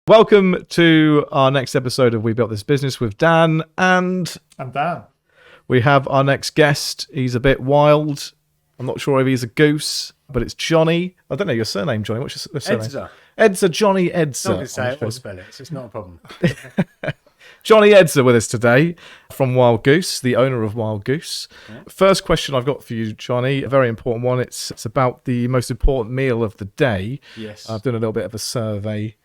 Welcome to our next episode of We Built This Business with Dan, and Dan. We have our next guest. He's a bit wild. I'm not sure if he's a goose, but it's Jonny. I don't know your surname, Jonny. What's your surname? Edser. Edser, Jonny Edser. Not going to say it or spell it, so it's not a problem. Jonny Edser with us today from Wildgoose, the owner of Wildgoose. Yeah. First question I've got for you, Jonny, a very important one. It's about the most important meal of the day. Yes. I've done a little bit of a survey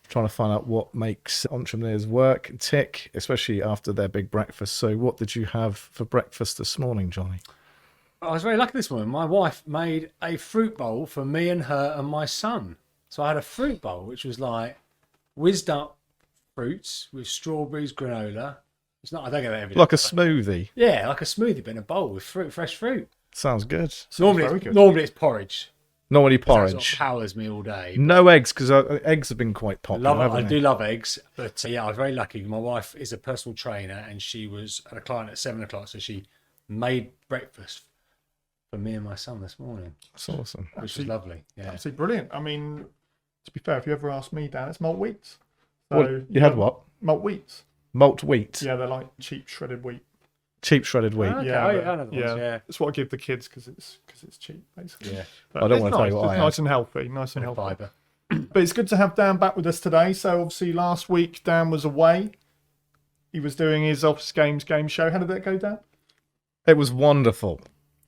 trying to find out what makes entrepreneurs work and tick, especially after their big breakfast. So what did you have for breakfast this morning, Jonny? I was very lucky this morning. My wife made a fruit bowl for me and her and my son. So I had a fruit bowl, which was like whizzed up fruits with strawberries, granola. It's not, I don't get that every day. Like a smoothie? Yeah, like a smoothie, but in a bowl with fruit, fresh fruit. Sounds good. Normally it's porridge. Normally porridge. That sort of powers me all day. No eggs, because eggs have been quite popular. I do love eggs, but yeah, I was very lucky. My wife is a personal trainer, and she was at a client at 7 o'clock, so she made breakfast for me and my son this morning. That's awesome. Which was lovely. Yeah, absolutely brilliant. I mean, to be fair, if you ever ask me, Dan, it's malt wheats. So what, you had what? Malt wheats. Malt wheat. Yeah, they're like cheap shredded wheat. Cheap shredded wheat. Okay. Yeah. It's what I give the kids because it's cheap, basically. Yeah. But I don't want to tell you what I It's nice and healthy. Nice and healthy. Fiber. But it's good to have Dan back with us today. So obviously last week Dan was away. He was doing his Office Games game show. How did that go, Dan? It was wonderful.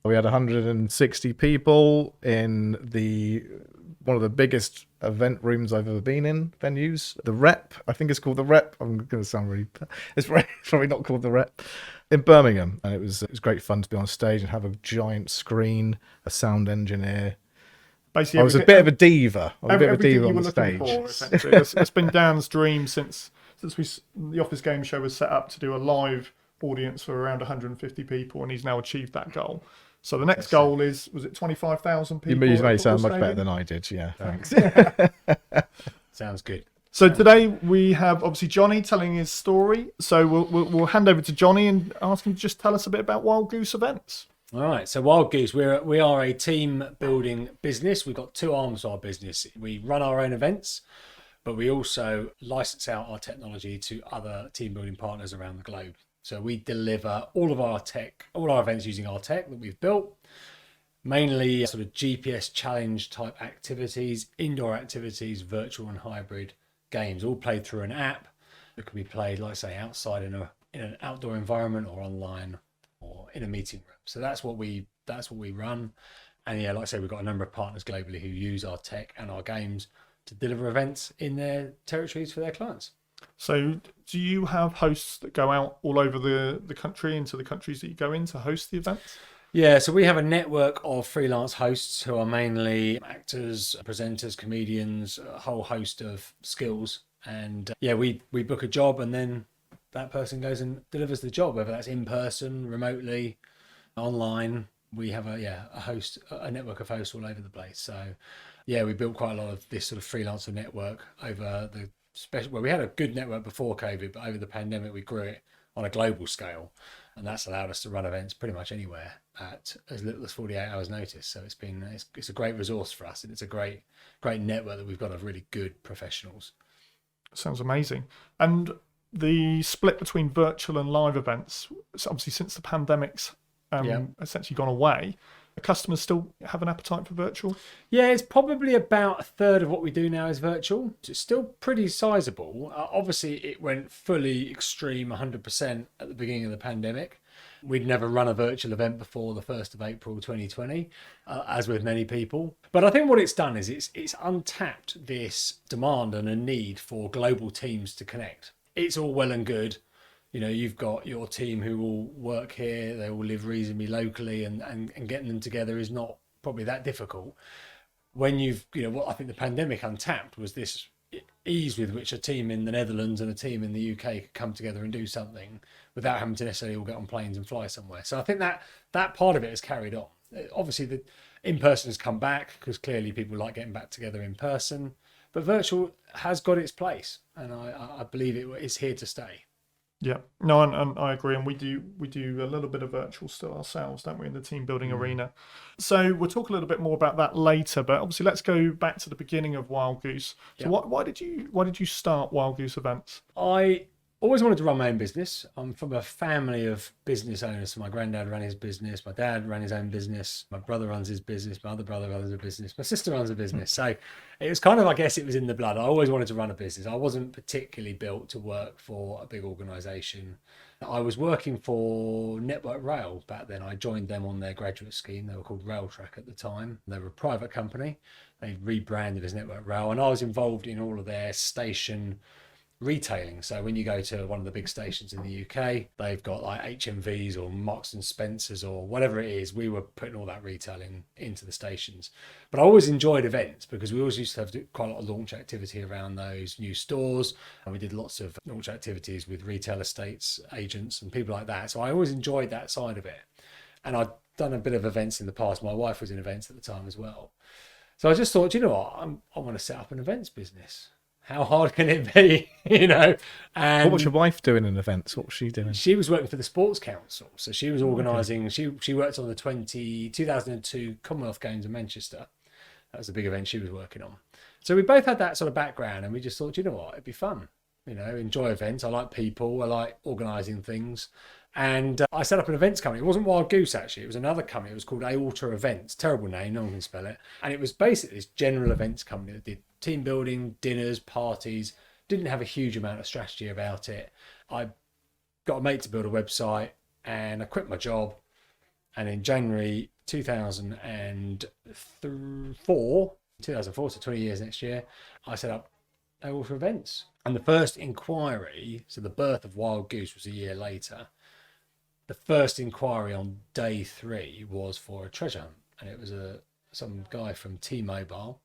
We had 160 people in one of the biggest event rooms I've ever been in, venues. The Rep, I think it's called the Rep. I'm going to sound really... It's probably not called the Rep. In Birmingham. And it was great fun to be on stage and have a giant screen, a sound engineer. Basically, I was a bit of a diva. I was a bit of a diva on the stage. It's been Dan's dream since the Office Game Show was set up to do a live audience for around 150 people, and he's now achieved that goal. So the next goal was it 25,000 people? You made it sound much better than I did, yeah. Thanks. Sounds good. So today we have obviously Jonny telling his story. So we'll hand over to Jonny and ask him to just tell us a bit about Wildgoose events. All right. So Wildgoose, we are a team building business. We've got two arms to our business. We run our own events, but we also license out our technology to other team building partners around the globe. So we deliver all our events using our tech that we've built, mainly sort of GPS challenge type activities, indoor activities, virtual and hybrid games, all played through an app that can be played, like I say, outside in an outdoor environment or online or in a meeting room. So that's what we run. And yeah, like I say, we've got a number of partners globally who use our tech and our games to deliver events in their territories for their clients. So do you have hosts that go out all over the country into the countries that you go in to host the events? Yeah, so we have a network of freelance hosts who are mainly actors, presenters, comedians, a whole host of skills. And we book a job and then that person goes and delivers the job, whether that's in person, remotely, online. We have a network of hosts all over the place. So yeah, we built quite a lot of this sort of freelancer network over we had a good network before COVID, but over the pandemic we grew it on a global scale, and that's allowed us to run events pretty much anywhere at as little as 48 hours notice. So it's a great resource for us, and it's a great network that we've got of really good professionals. Sounds amazing. And the split between virtual and live events, obviously since the pandemic's essentially gone away, the customers still have an appetite for virtual? Yeah, it's probably about a third of what we do now is virtual. It's still pretty sizable. Obviously, it went fully extreme 100% at the beginning of the pandemic. We'd never run a virtual event before the 1st of April 2020, as with many people. But I think what it's done is it's untapped this demand and a need for global teams to connect. It's all well and good. You know, you've got your team who will work here, they will live reasonably locally, and getting them together is not probably that difficult. When what I think the pandemic untapped was this ease with which a team in the Netherlands and a team in the UK could come together and do something without having to necessarily all get on planes and fly somewhere. So I think that part of it has carried on. Obviously, the in-person has come back because clearly people like getting back together in person, but virtual has got its place, and I believe it is here to stay. Yeah, no, and I agree, and we do a little bit of virtual still ourselves, don't we, in the team building arena. So we'll talk a little bit more about that later, but obviously let's go back to the beginning of Wildgoose. So Yeah. why did you start Wildgoose Events? I always wanted to run my own business. I'm from a family of business owners. So my granddad ran his business, my dad ran his own business, my brother runs his business, my other brother runs a business, my sister runs a business. So it was kind of, I guess it was in the blood. I always wanted to run a business. I wasn't particularly built to work for a big organization. I was working for Network Rail back then. I joined them on their graduate scheme. They were called Railtrack at the time. They were a private company. They rebranded as Network Rail, and I was involved in all of their station retailing. So when you go to one of the big stations in the UK, they've got like HMVs or Marks and Spencers or whatever it is. We were putting all that retailing into the stations. But I always enjoyed events because we always used to have quite a lot of launch activity around those new stores. And we did lots of launch activities with retail estates, agents and people like that. So I always enjoyed that side of it. And I'd done a bit of events in the past. My wife was in events at the time as well. So I just thought, you know what, I want to set up an events business. How hard can it be, you know? And What was your wife doing in events? What was she doing? she was working for the Sports Council. So she was organising, she worked on the 2002 Commonwealth Games in Manchester. That was a big event she was working on. So we both had that sort of background and we just thought, you know what, it'd be fun. You know, enjoy events. I like people. I like organising things. And I set up an events company. It wasn't Wildgoose, actually. It was another company. It was called Aorta Events. Terrible name. No one can spell it. And it was basically this general events company that did team building, dinners, parties. Didn't have a huge amount of strategy about it. I got a mate to build a website and I quit my job. And in January 2004, so 20 years next year, I set up Aorta Events. And the first inquiry, so the birth of Wildgoose was a year later. The first inquiry on day 3 was for a treasure hunt, and it was some guy from T-Mobile,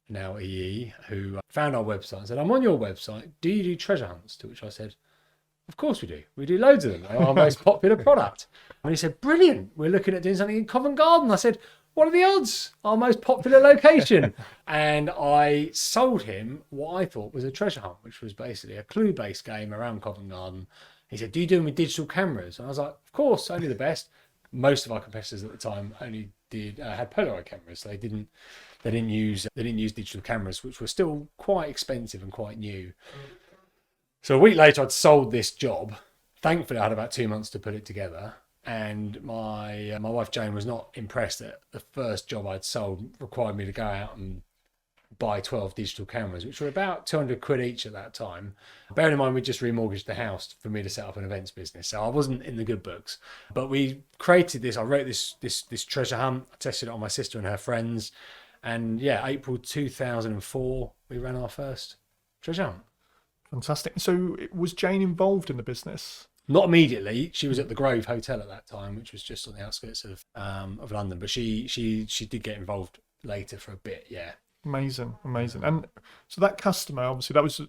now EE, who found our website and said, "I'm on your website. Do you do treasure hunts?" To which I said, "Of course we do. We do loads of them. They're our most popular product." And he said, "Brilliant. We're looking at doing something in Covent Garden." I said, "What are the odds? Our most popular location." And I sold him what I thought was a treasure hunt, which was basically a clue-based game around Covent Garden. He said, "Do you do them with digital cameras?" And I was like, "Of course, only the best." Most of our competitors at the time only had Polaroid cameras. So they didn't use digital cameras, which were still quite expensive and quite new. So a week later, I'd sold this job. Thankfully, I had about 2 months to put it together. And my wife Jane was not impressed that the first job I'd sold required me to go out and buy 12 digital cameras, which were about 200 quid each at that time. Bearing in mind, we just remortgaged the house for me to set up an events business, so I wasn't in the good books. But we created this. I wrote this treasure hunt. I tested it on my sister and her friends, and yeah, April 2004, we ran our first treasure hunt. Fantastic. So was Jane involved in the business? Not immediately. She was at the Grove Hotel at that time, which was just on the outskirts of London. But she did get involved later for a bit. Yeah. Amazing. And so that customer, obviously, that was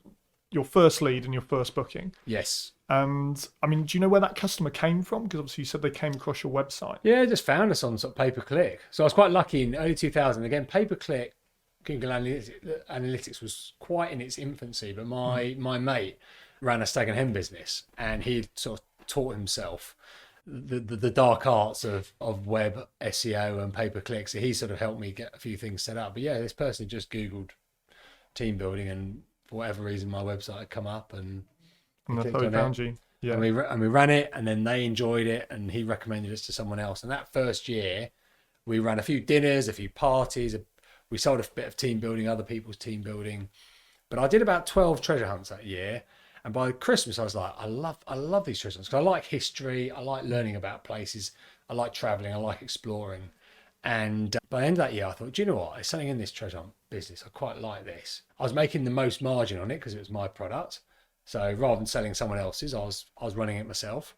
your first lead and your first booking. Yes. And I mean, do you know where that customer came from? Because obviously you said they came across your website. Yeah, just found us on sort of pay-per-click. So I was quite lucky in early 2000. Again, pay-per-click, Google Analytics was quite in its infancy. But my mate ran a stag and hen business, and he sort of taught himself the dark arts of web SEO and pay-per-click. So he sort of helped me get a few things set up. But yeah, this person just Googled team building, and for whatever reason, my website had come up, and that's how he found you. Yeah. And we ran it, and then they enjoyed it, and he recommended us to someone else. And that first year, we ran a few dinners, a few parties. We sold a bit of team building, other people's team building. But I did about 12 treasure hunts that year. And by Christmas, I was like, I love these treasure hunts because I like history, I like learning about places, I like traveling, I like exploring. And by the end of that year, I thought, do you know what? There's something in this treasure hunt business. I quite like this. I was making the most margin on it because it was my product. So rather than selling someone else's, I was running it myself.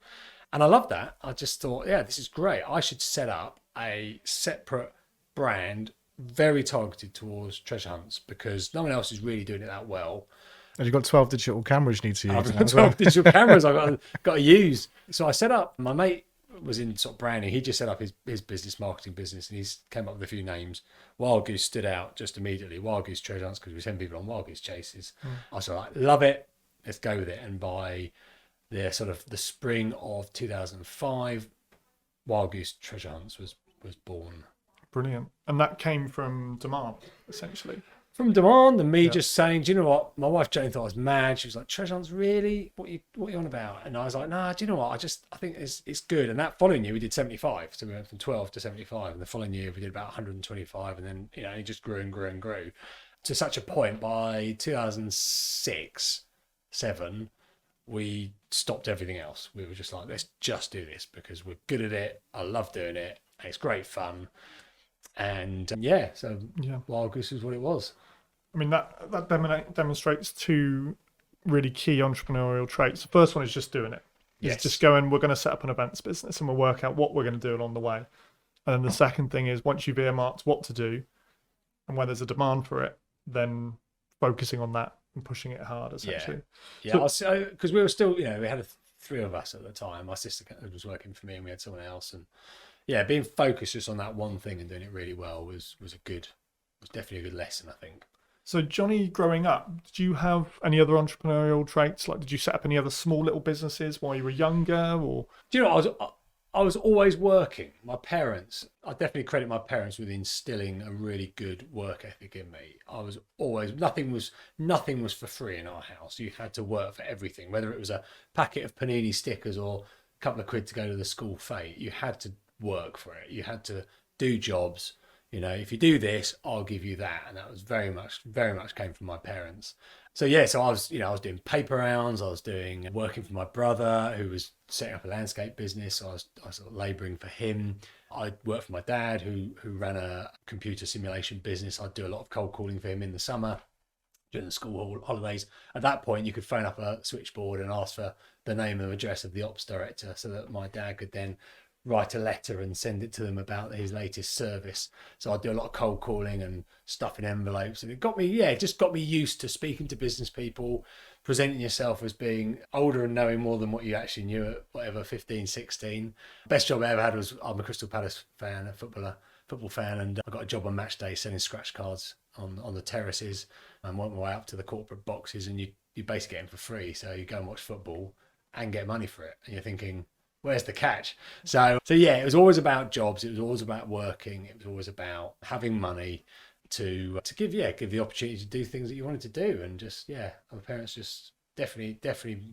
And I loved that. I just thought, yeah, this is great. I should set up a separate brand very targeted towards treasure hunts because no one else is really doing it that well. And you've got 12 digital cameras you need to use. I've got 12 digital cameras I've got to use. So I set up, my mate was in sort of branding. He just set up his business, marketing business, and he's came up with a few names. Wildgoose stood out just immediately. Wildgoose treasure hunts because we send people on Wildgoose chases. I was like, love it. Let's go with it. And by the sort of the spring of 2005, Wildgoose Treasure Hunts was born. Brilliant. And that came from demand, essentially. From demand and me just saying, do you know what? My wife Jane thought I was mad. She was like, treasure hunts, really? What are you on about? And I was like, nah, do you know what? I think it's good. And that following year we did 75. So we went from 12 to 75. And the following year we did about 125. And then, it just grew and grew and grew to such a point by 2006, 7, we stopped everything else. We were just like, let's just do this because we're good at it. I love doing it. And it's great fun. And so Wildgoose is what it was. I mean, that demonstrates two really key entrepreneurial traits. The first one is just doing it. It's just going, we're going to set up an events business and we'll work out what we're going to do along the way. And then the second thing is once you've earmarked what to do and when there's a demand for it, then focusing on that and pushing it hard, essentially. Yeah, because we were still, we had 3 of us at the time. My sister was working for me and we had someone else. And being focused just on that one thing and doing it really well was definitely a good lesson, I think. So, Jonny, growing up, did you have any other entrepreneurial traits? Like, did you set up any other small little businesses while you were younger? Or do you know, I was always working. My parents, I definitely credit my parents with instilling a really good work ethic in me. I was always, nothing was for free in our house. You had to work for everything, whether it was a packet of panini stickers or a couple of quid to go to the school fete. You had to work for it. You had to do jobs. If you do this, I'll give you that. And that was very much came from my parents. So I was doing paper rounds. I was working for my brother who was setting up a landscape business. So I was sort of labouring for him. I worked for my dad who ran a computer simulation business. I'd do a lot of cold calling for him in the summer during the school holidays. At that point, you could phone up a switchboard and ask for the name and address of the ops director so that my dad could then write a letter and send it to them about his latest service. So I'd do a lot of cold calling and stuffing envelopes, and it got me used to speaking to business people, presenting yourself as being older and knowing more than what you actually knew at whatever 15, 16. Best job I ever had was, I'm a Crystal Palace fan, a football fan, and I got a job on match day selling scratch cards on the terraces and went my way up to the corporate boxes, and you basically get them for free. So you go and watch football and get money for it, and you're thinking, where's the catch? So it was always about jobs. It was always about working. It was always about having money to give the opportunity to do things that you wanted to do. And just, my parents just definitely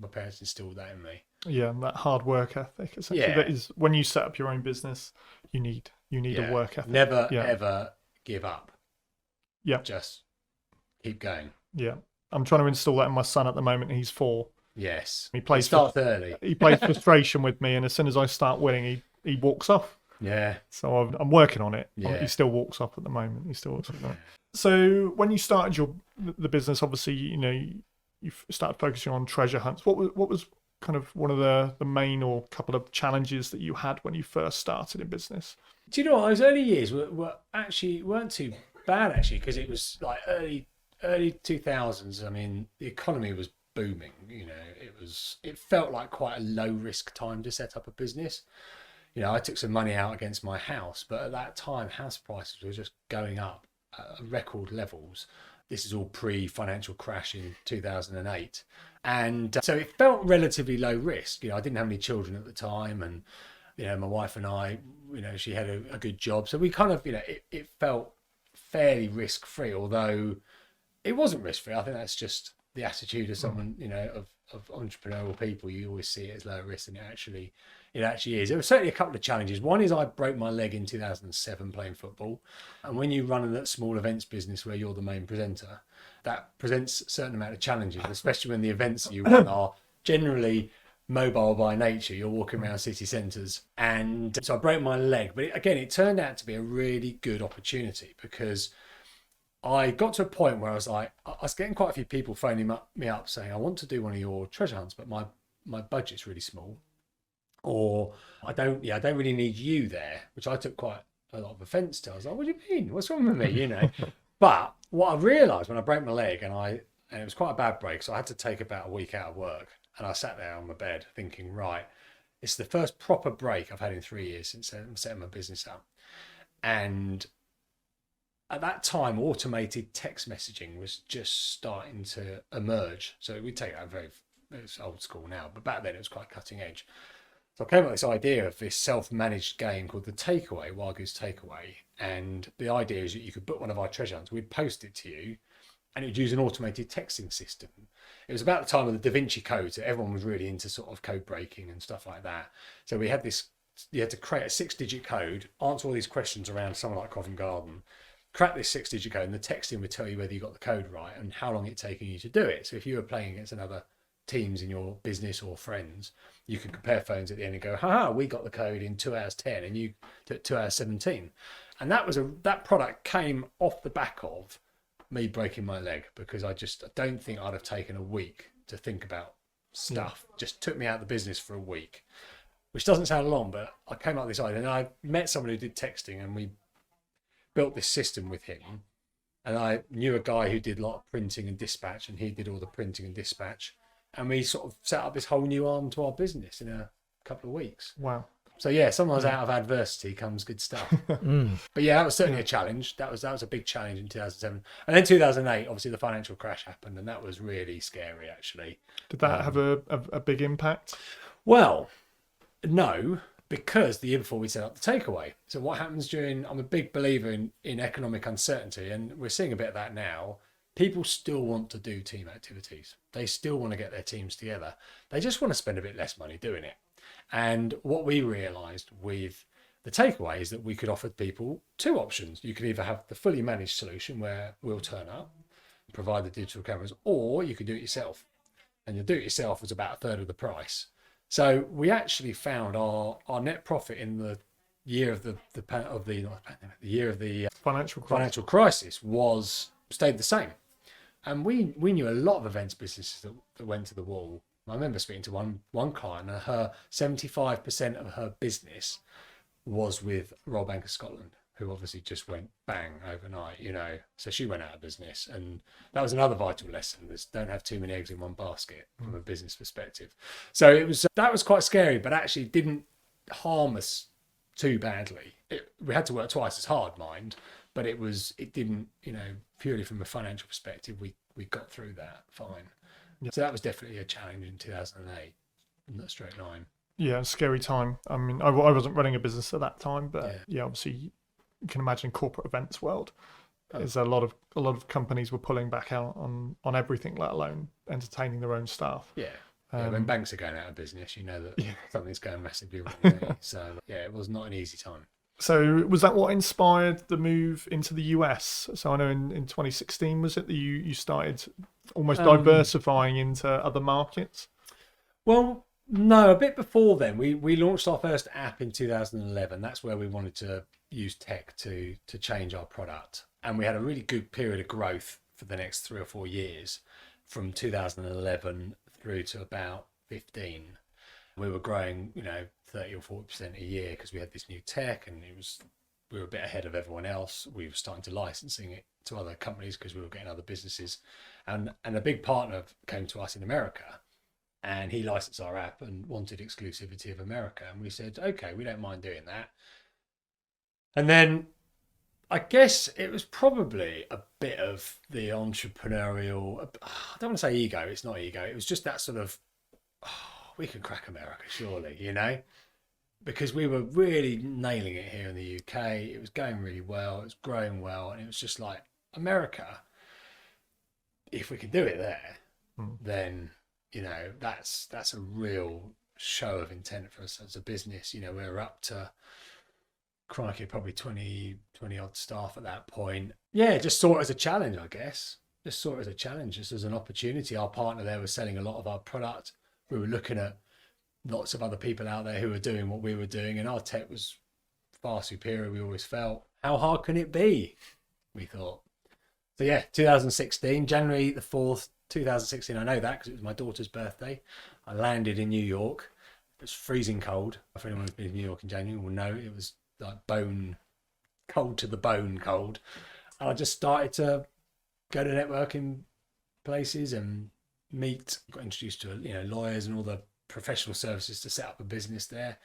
my parents instilled that in me. Yeah, and that hard work ethic. Essentially, that is when you set up your own business, you need a work ethic. Never ever give up. Yeah, just keep going. Yeah, I'm trying to install that in my son at the moment. He's 4. Yes, he plays. Starts early. He plays frustration with me, and as soon as I start winning, he walks off. Yeah. So I'm working on it. Yeah. He still walks off at the moment. So when you started the business, obviously, you started focusing on treasure hunts. What was kind of one of the main or couple of challenges that you had when you first started in business? Do you know what? Those early years weren't too bad actually, because it was like early 2000s. I mean, the economy was booming. It felt like quite a low risk time to set up a business. I took some money out against my house, but at that time house prices were just going up at record levels. This is all pre-financial crash in 2008, and so it felt relatively low risk. I didn't have any children at the time, and my wife and I, she had a good job, so we kind of, it felt fairly risk free, although it wasn't risk free. I think that's just the attitude of someone, of entrepreneurial people. You always see it as low risk, and it actually is. There were certainly a couple of challenges. One is I broke my leg in 2007 playing football, and when you run a small events business where you're the main presenter, that presents a certain amount of challenges, especially when the events that you run are generally mobile by nature. You're walking around city centres, and so I broke my leg. But again, it turned out to be a really good opportunity, because I got to a point where I was getting quite a few people phoning me up saying, I want to do one of your treasure hunts, but my budget's really small, or I don't really need you there, which I took quite a lot of offence to. I was like, what do you mean? What's wrong with me? But what I realised when I broke my leg, and it was quite a bad break, so I had to take about a week out of work, and I sat there on my bed thinking, right, it's the first proper break I've had in 3 years since I'm setting my business up. And at that time, automated text messaging was just starting to emerge. So we take that very, it's old school now, but back then it was quite cutting edge. So I came up with this idea of this self-managed game called the Takeaway, Wildgoose Takeaway. And the idea is that you could book one of our treasure hunts, we'd post it to you, and it would use an automated texting system. It was about the time of the Da Vinci Code, so everyone was really into sort of code breaking and stuff like that. So we had this, you had to create a 6-digit code, answer all these questions around somewhere like Covent Garden, crack this 6-digit code, and the texting would tell you whether you got the code right and how long it taken you to do it. So if you were playing against another teams in your business or friends, you could compare phones at the end and go, haha, we got the code in 2 hours 10 and you took 2 hours 17. And that product came off the back of me breaking my leg, because I don't think I'd have taken a week to think about stuff. Just took me out of the business for a week, which doesn't sound long, but I came up with this idea, and I met someone who did texting, and we built this system with him. And I knew a guy who did a lot of printing and dispatch, and he did all the printing and dispatch. And we sort of set up this whole new arm to our business in a couple of weeks. Wow. So yeah, sometimes out of adversity comes good stuff. But yeah, that was certainly a challenge. That was a big challenge in 2007. And then 2008, obviously the financial crash happened, and that was really scary, actually. Did that have a big impact? Well, no, because the year before we set up the Takeaway. So what happens I'm a big believer in economic uncertainty, and we're seeing a bit of that now. People still want to do team activities. They still want to get their teams together. They just want to spend a bit less money doing it. And what we realised with the Takeaway is that we could offer people 2 options. You could either have the fully managed solution where we'll turn up, provide the digital cameras, or you could do it yourself. And your do it yourself was about 1/3 of the price. So we actually found our net profit in the year of the year of the financial crisis stayed the same. And we knew a lot of events businesses that went to the wall. I remember speaking to one client, and her 75% of her business was with Royal Bank of Scotland, who obviously just went bang overnight, So she went out of business, and that was another vital lesson: is don't have too many eggs in one basket from a business perspective. So that was quite scary, but actually didn't harm us too badly. We had to work twice as hard, mind, but it didn't, purely from a financial perspective, we got through that fine. Yeah. So that was definitely a challenge in 2008, straight 9. Yeah, scary time. I mean, I wasn't running a business at that time, but yeah obviously you can imagine corporate events world. There's a lot of companies were pulling back out on everything, let alone entertaining their own staff. Yeah. When banks are going out of business, you know that something's going massively wrong. So yeah, it was not an easy time. So was that what inspired the move into the US? So I know in 2016, was it that you started almost diversifying into other markets? Well, no, a bit before then. We launched our first app in 2011. That's where we wanted to use tech to change our product. And we had a really good period of growth for the next 3 or 4 years, from 2011 through to about 15. We were growing, 30 or 40% a year, because we had this new tech, and we were a bit ahead of everyone else. We were starting to licensing it to other companies because we were getting other businesses. And a big partner came to us in America, and he licensed our app and wanted exclusivity of America. And we said, okay, we don't mind doing that. And then I guess it was probably a bit of the entrepreneurial, I don't want to say ego, it's not ego. It was just that sort of, we can crack America, surely, because we were really nailing it here in the UK. It was going really well. It was growing well. And it was just like, America, if we can do it there, then, that's a real show of intent for us as a business. We're up to, crikey, probably 20 odd staff at that point. Yeah, just saw it as a challenge, I guess. Just as an opportunity. Our partner there was selling a lot of our product. We were looking at lots of other people out there who were doing what we were doing, and our tech was far superior, we always felt. How hard can it be? We thought. So yeah, 2016, January the 4th, 2016, I know that because it was my daughter's birthday. I landed in New York. It was freezing cold. If anyone who's been in New York in January will know it was like bone cold to the bone cold. And I just started to go to networking places and got introduced to lawyers and all the professional services to set up a business there.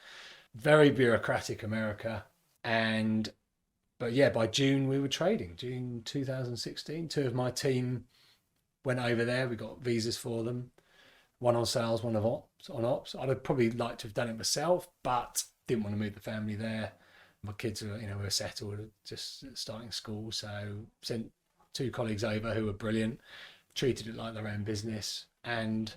Very bureaucratic America. But yeah, by June we were trading. June 2016, 2 of my team went over there. We got visas for them. one on sales, one on ops. I'd have probably liked to have done it myself, but didn't want to move the family there. My kids were, were settled, just starting school. So sent 2 colleagues over who were brilliant, treated it like their own business. And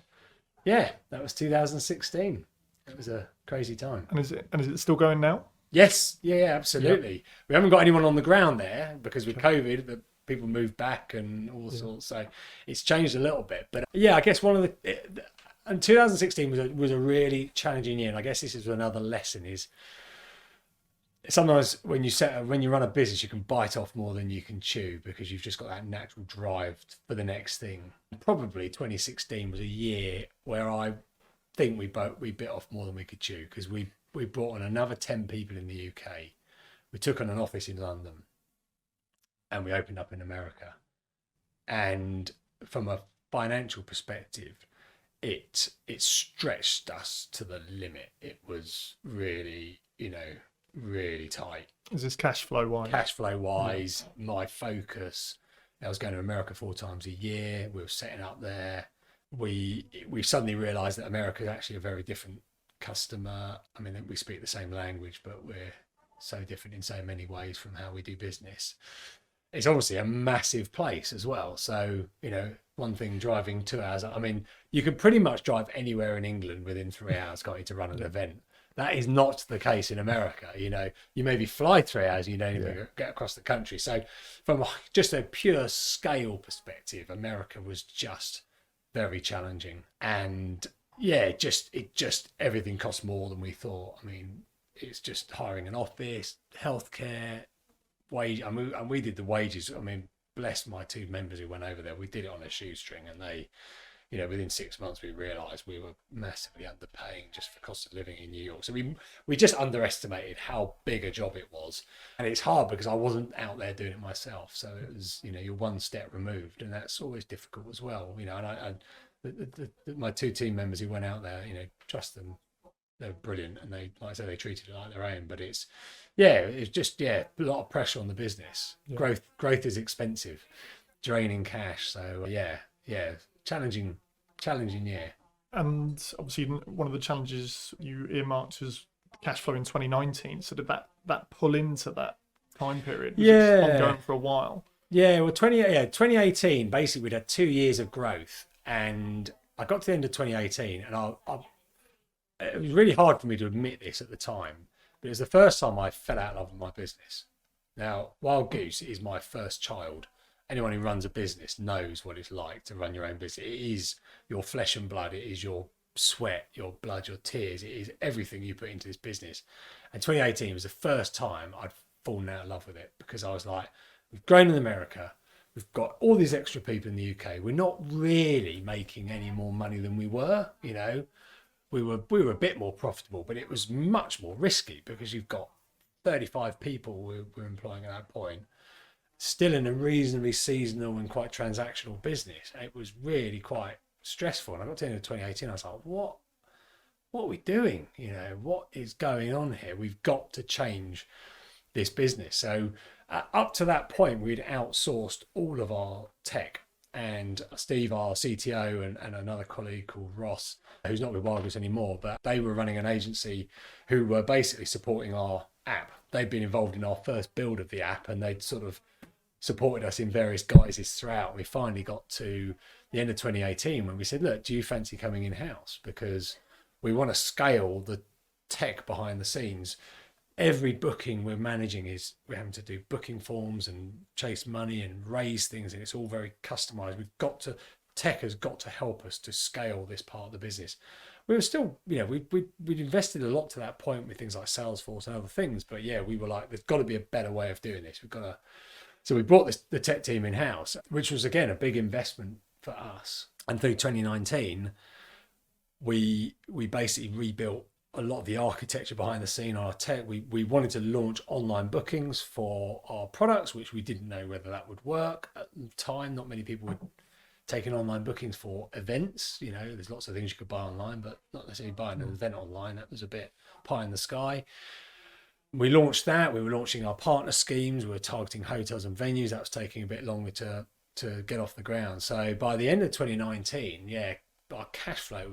yeah, that was 2016. It was a crazy time. And is it still going now? Yes, yeah, absolutely. Yeah. We haven't got anyone on the ground there because with COVID, the people moved back and all sorts. So it's changed a little bit. But yeah, I guess and 2016 was a really challenging year. And I guess this is another lesson is sometimes when you run a business, you can bite off more than you can chew because you've just got that natural drive for the next thing. Probably 2016 was a year where I think we bit off more than we could chew because we brought on another 10 people in the UK. We took on an office in London and we opened up in America. And from a financial perspective, it stretched us to the limit. It was really, really tight. Is this cash flow wise? Cash flow wise, my focus. I was going to America 4 times a year. We were setting up there. We suddenly realised that America is actually a very different customer. I mean, we speak the same language, but we're so different in so many ways from how we do business. It's obviously a massive place as well. So, one thing driving 2 hours, I mean, you could pretty much drive anywhere in England within 3 hours, can't you, to run an event. That is not the case in America. You maybe fly 3 hours and you don't even get across the country. So from just a pure scale perspective, America was just very challenging. And yeah, everything cost more than we thought. I mean, it's just hiring an office, healthcare, wage. And we did the wages. I mean, bless my 2 members who went over there. We did it on a shoestring, and they, within 6 months we realised we were massively underpaying just for cost of living in New York. So we just underestimated how big a job it was, and it's hard because I wasn't out there doing it myself. So it was, you're one step removed, and that's always difficult as well. And my 2 team members who went out there, trust them, they're brilliant, and they, like I say, they treated it like their own. But it's just a lot of pressure on the business. Yeah. Growth is expensive, draining cash. So challenging year. And obviously one of the challenges you earmarked was cash flow in 2019. So did that pull into that time period? Was it ongoing for a while? Yeah, well, 2018, basically we'd had 2 years of growth, and I got to the end of 2018, and it was really hard for me to admit this at the time, but it was the first time I fell out of love with my business. Now, Wildgoose is my first child. Anyone who runs a business knows what it's like to run your own business. It is your flesh and blood. It is your sweat, your blood, your tears. It is everything you put into this business. And 2018 was the first time I'd fallen out of love with it, because I was like, we've grown in America. We've got all these extra people in the UK. We're not really making any more money than we were. We were a bit more profitable, but it was much more risky because you've got 35 people we're employing at that point. Still in a reasonably seasonal and quite transactional business. It was really quite stressful. And I got to the end of 2018, I was like, what are we doing? What is going on here? We've got to change this business. So up to that point, we'd outsourced all of our tech. And Steve, our CTO, and another colleague called Ross, who's not with Wildgoose anymore, but they were running an agency who were basically supporting our app. They'd been involved in our first build of the app, and they'd sort of supported us in various guises throughout. We finally got to the end of 2018 when we said, look, do you fancy coming in-house? Because we want to scale the tech behind the scenes. Every booking we're managing is we're having to do booking forms and chase money and raise things, and it's all very customized. Tech has got to help us to scale this part of the business. We were still, we'd invested a lot to that point with things like Salesforce and other things, but we were like, there's got to be a better way of doing this. So we brought the tech team in-house, which was, again, a big investment for us. And through 2019, we basically rebuilt a lot of the architecture behind the scene on our tech. We wanted to launch online bookings for our products, which we didn't know whether that would work at the time. Not many people were taking online bookings for events. There's lots of things you could buy online, but not necessarily buying an event online. That was a bit pie in the sky. We launched that. We were launching our partner schemes. We were targeting hotels and venues. That was taking a bit longer to get off the ground. So by the end of 2019, our cash flow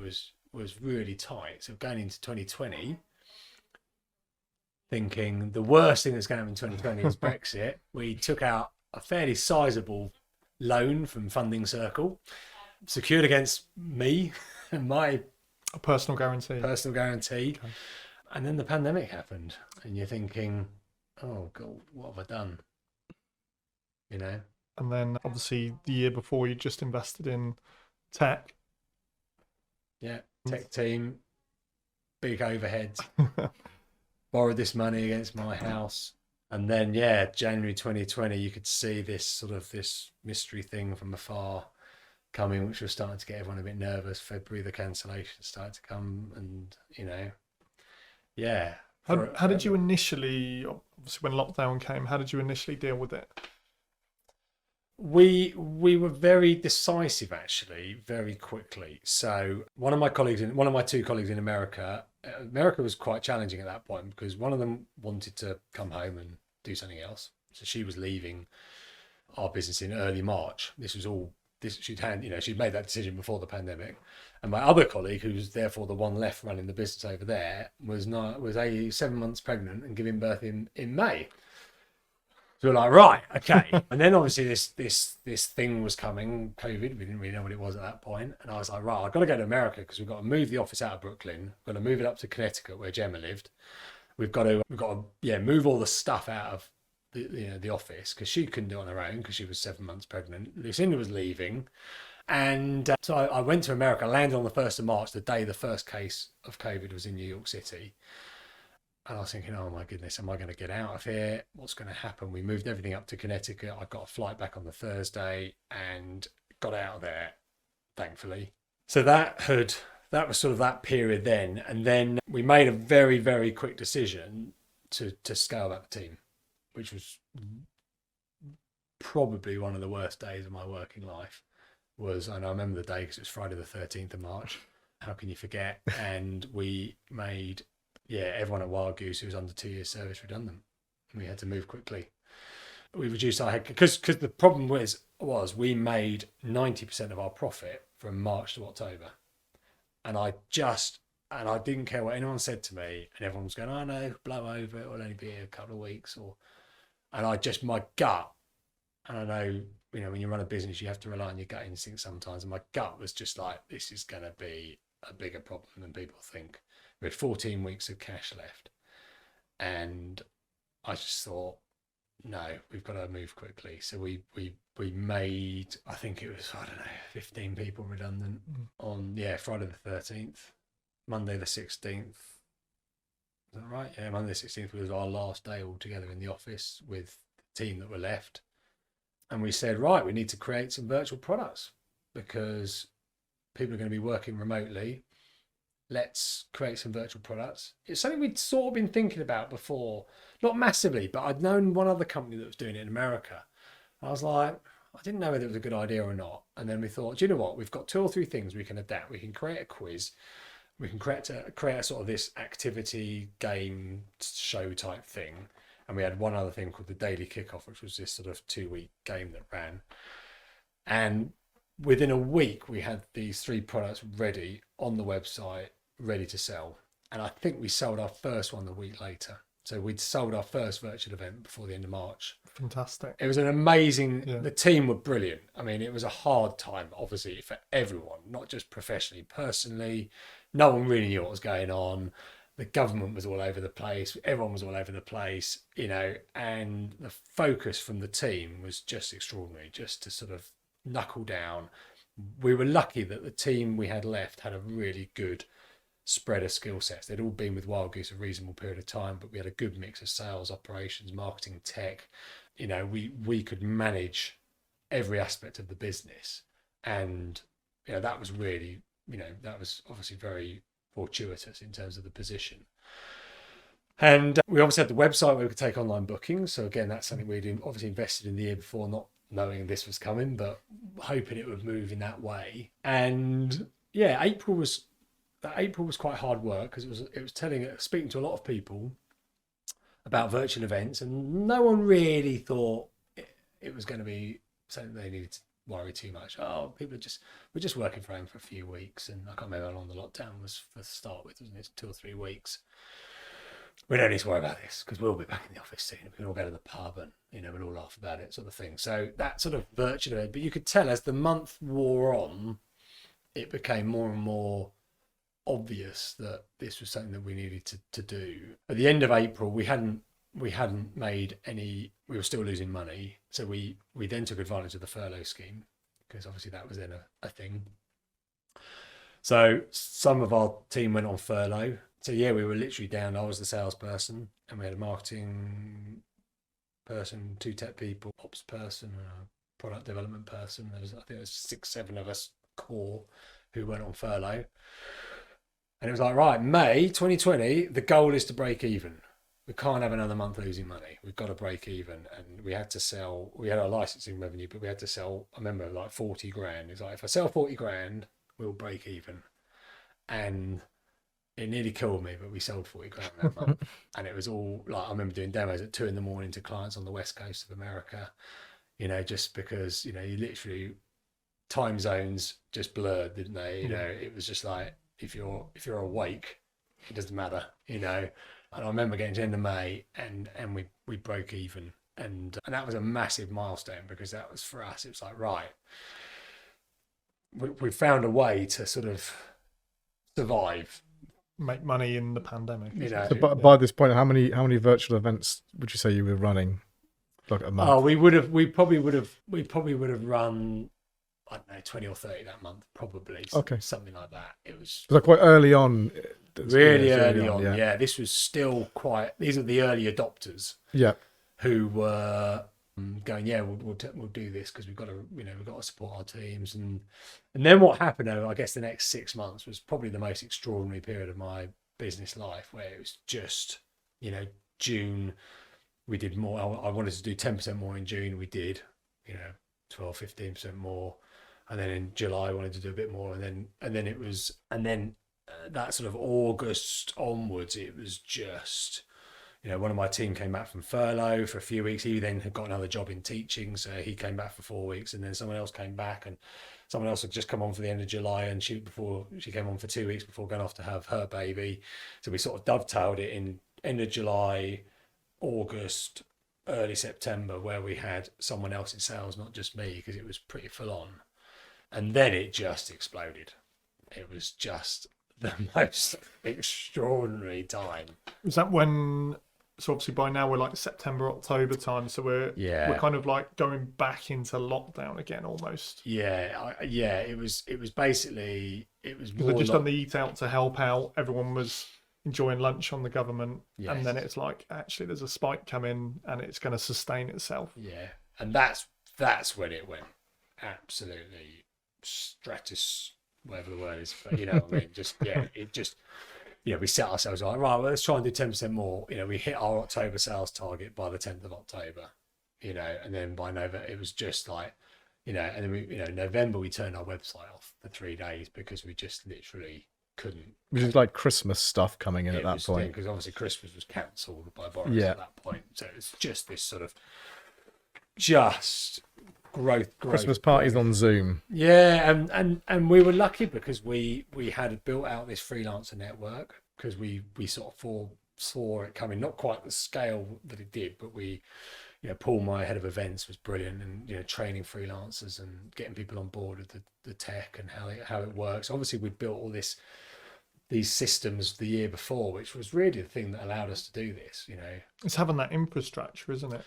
was really tight. So going into 2020, thinking the worst thing that's going to happen in 2020 is Brexit, we took out a fairly sizable loan from Funding Circle, secured against me and my A personal guarantee. Okay. And then the pandemic happened, and you're thinking, oh God, what have I done? You know? And then obviously the year before you just invested in tech. Yeah, tech team, big overheads, borrowed this money against my house. And then, January 2020, you could see this mystery thing from afar coming, which was starting to get everyone a bit nervous. February, the cancellations started to come, and How did you initially, obviously when lockdown came, how did you initially deal with it? We were very decisive, actually, very quickly. So one of my two colleagues in America was quite challenging at that point, because one of them wanted to come home and do something else. So she was leaving our business in early March. She'd made that decision before the pandemic. And my other colleague, who's therefore the one left running the business over there, was 7 months pregnant and giving birth in May. So we're like, right, okay. And then obviously this thing was coming, COVID. We didn't really know what it was at that point. And I was like, right, I've got to go to America, because we've got to move the office out of Brooklyn. We've got to move it up to Connecticut, where Gemma lived. We've got to move all the stuff out of the office, because she couldn't do it on her own, because she was 7 months pregnant. Lucinda was leaving. And so I went to America, landed on the 1st of March, the day the first case of COVID was in New York City. And I was thinking, oh my goodness, am I going to get out of here? What's going to happen? We moved everything up to Connecticut. I got a flight back on the Thursday and got out of there, thankfully. So that was sort of that period then. And then we made a very, very quick decision to scale up the team, which was probably one of the worst days of my working life. And I remember the day because it was Friday the 13th of March. How can you forget? And we made everyone at Wildgoose who was under 2 years service redundant. We had to move quickly. We reduced our head because the problem was we made 90% of our profit from March to October, and I didn't care what anyone said to me, and everyone was going, "Oh no, blow over it. It'll only be a couple of weeks," my gut, and I know when you run a business you have to rely on your gut instinct sometimes, and my gut was just like, this is going to be a bigger problem than people think. We had 14 weeks of cash left, and I just thought, no, we've got to move quickly. So we made, I think it was, 15 people redundant on Friday the 13th, Monday the 16th. Is that right? Yeah, Monday the 16th was our last day all together in the office with the team that were left. And we said, right, we need to create some virtual products because people are going to be working remotely. Let's create some virtual products. It's something we'd sort of been thinking about before, not massively, but I'd known one other company that was doing it in America. I was like, I didn't know whether it was a good idea or not. And then we thought, do you know what? We've got 2 or 3 things we can adapt. We can create a quiz. We can create a sort of this activity game show type thing. And we had one other thing called the Daily Kickoff, which was this sort of 2-week game that ran. And within a week, we had these 3 products ready on the website, ready to sell. And I think we sold our first one the week later. So we'd sold our first virtual event before the end of March. Fantastic. It was an amazing, the team were brilliant. I mean, it was a hard time, obviously, for everyone, not just professionally, personally. No one really knew what was going on. The government was all over the place. Everyone was all over the place, and the focus from the team was just extraordinary, just to sort of knuckle down. We were lucky that the team we had left had a really good spread of skill sets. They'd all been with Wildgoose a reasonable period of time, but we had a good mix of sales, operations, marketing, tech. We could manage every aspect of the business, and that was really, that was obviously very fortuitous in terms of the position. And we obviously had the website where we could take online bookings. So again, that's something we'd obviously invested in the year before, not knowing this was coming, but hoping it would move in that way. And April was quite hard work because it was speaking to a lot of people about virtual events, and no one really thought it was going to be something they worry too much. Oh, we're just working from home for a few weeks, and I can't remember how long the lockdown was for the start with, wasn't it? 2 or 3 weeks. We don't need to worry about this because we'll be back in the office soon. We can all go to the pub and, we'll all laugh about it, sort of thing. So that sort of virtual event, but you could tell as the month wore on, it became more and more obvious that this was something that we needed to do. At the end of April, we hadn't made any, we were still losing money. So we then took advantage of the furlough scheme because obviously that was then a thing. So some of our team went on furlough. So yeah, we were literally down. I was the salesperson and we had a marketing person, 2 tech people, ops person, and a product development person. I think there was 6, 7 of us core who went on furlough. And it was like, right, May 2020, the goal is to break even. We can't have another month losing money. We've got to break even. And we had to sell, we had our licensing revenue, but we had to sell, I remember, like 40 grand. It's like, if I sell 40 grand, we'll break even. And it nearly killed me, but we sold 40 grand that month. And it was all like, I remember doing demos at 2 a.m. to clients on the west coast of America, just because, you literally time zones just blurred, didn't they? It was just like, if you're awake, it doesn't matter, And I remember getting to the end of May and we broke even. And that was a massive milestone because that was for us. It was like, right, we found a way to sort of survive. Make money in the pandemic. So by this point, how many virtual events would you say you were running, like a month? Oh, we probably would have run, I don't know, 20 or 30 that month, probably. Okay, something like that. It was quite early on. Really early on. Yeah, this was still quite. These are the early adopters. Yeah, who were going, yeah, we'll do this because we've got to support our teams, and then what happened over, I guess, the next 6 months was probably the most extraordinary period of my business life, where it was just, June, we did more. I wanted to do 10% more in June. We did, 12, 15% more, and then in July I wanted to do a bit more, and then that sort of August onwards, it was just. One of my team came back from furlough for a few weeks. He then had got another job in teaching, so he came back for 4 weeks, and then someone else came back, and someone else had just come on for the end of July, and she came on for 2 weeks before going off to have her baby. So we sort of dovetailed it in end of July, August, early September, where we had someone else in sales, not just me, because it was pretty full on. And then it just exploded. It was just the most extraordinary time. Was that when? So obviously by now we're like September, October time. So we're kind of like going back into lockdown again almost. Yeah. It was basically, it was more. They'd just done the eat out to help out. Everyone was enjoying lunch on the government, and then it's like, actually there's a spike coming and it's going to sustain itself. Yeah, and that's when it went absolutely whatever the word is, but what I mean, we set ourselves like, right, well, let's try and do 10% more. We hit our October sales target by the 10th of October, and then by November it was just like, and then we, November we turned our website off for 3 days because we just literally couldn't. Which is like Christmas stuff coming in at that point. Because obviously Christmas was cancelled by Boris at that point. So it's just this sort of growth. Christmas parties on Zoom. Yeah, and we were lucky because we had built out this freelancer network because we sort of saw it coming, not quite the scale that it did, but we, Paul, my head of events, was brilliant, and training freelancers and getting people on board with the tech and how it works. Obviously, we built all these systems the year before, which was really the thing that allowed us to do this. It's having that infrastructure, isn't it?